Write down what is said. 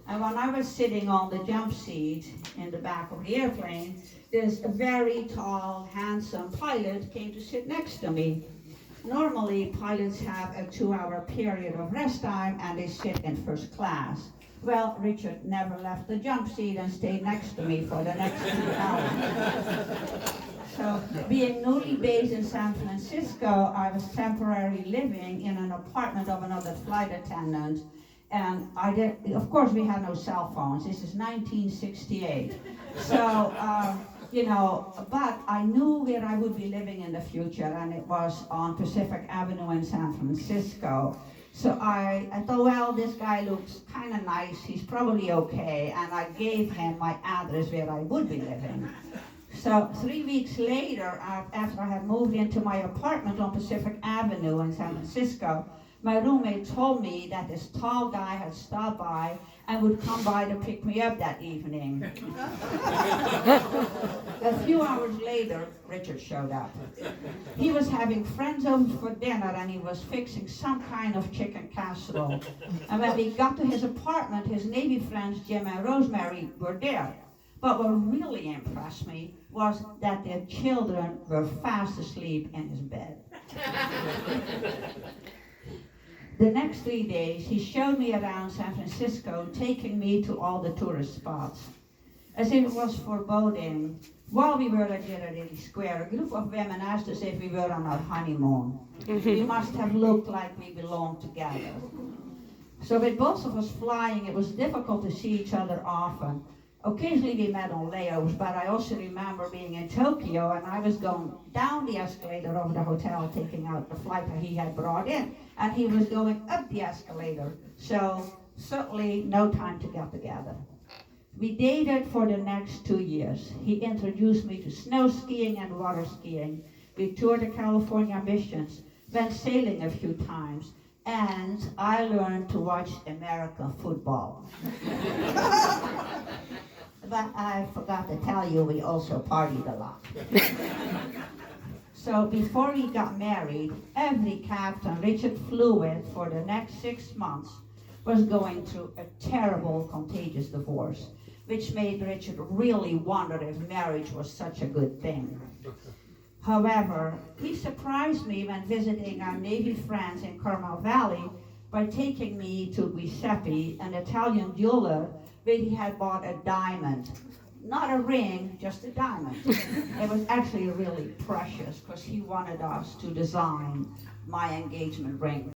And when I was sitting on the jump seat in the back of the airplane, this very tall, handsome pilot came to sit next to me. Normally, pilots have a 2-hour period of rest time and they sit in first class. Well, Richard never left the jump seat and stayed next to me for the next 2 hours. So, being newly based in San Francisco, I was temporarily living in an apartment of another flight attendant. And of course, we had no cell phones. This is 1968. So, but I knew where I would be living in the future, and it was on Pacific Avenue in San Francisco. So I thought, well, this guy looks kind of nice. He's probably okay. And I gave him my address where I would be living. So 3 weeks later, after I had moved into my apartment on Pacific Avenue in San Francisco, my roommate told me that this tall guy had stopped by and would come by to pick me up that evening. A few hours later, Richard showed up. He was having friends over for dinner and he was fixing some kind of chicken casserole. And when we got to his apartment, his Navy friends Jim and Rosemary were there. But what really impressed me was that their children were fast asleep in his bed. The next 3 days, he showed me around San Francisco, taking me to all the tourist spots. As if it was foreboding, while we were at Ghirardelli Square, a group of women asked us if we were on our honeymoon. We must have looked like we belonged together. So with both of us flying, it was difficult to see each other often. Occasionally we met on layovers, but I also remember being in Tokyo and I was going down the escalator of the hotel, taking out the flight that he had brought in, and he was going up the escalator. So certainly no time to get together. We dated for the next 2 years. He introduced me to snow skiing and water skiing. We toured the California missions, went sailing a few times, and I learned to watch American football. But I forgot to tell you, we also partied a lot. So before we got married, every captain Richard flew with for the next 6 months was going through a terrible, contagious divorce, which made Richard really wonder if marriage was such a good thing. However, he surprised me when visiting our Navy friends in Carmel Valley by taking me to Giuseppe, an Italian jeweler, where he had bought a diamond. Not a ring, just a diamond. It was actually really precious because he wanted us to design my engagement ring.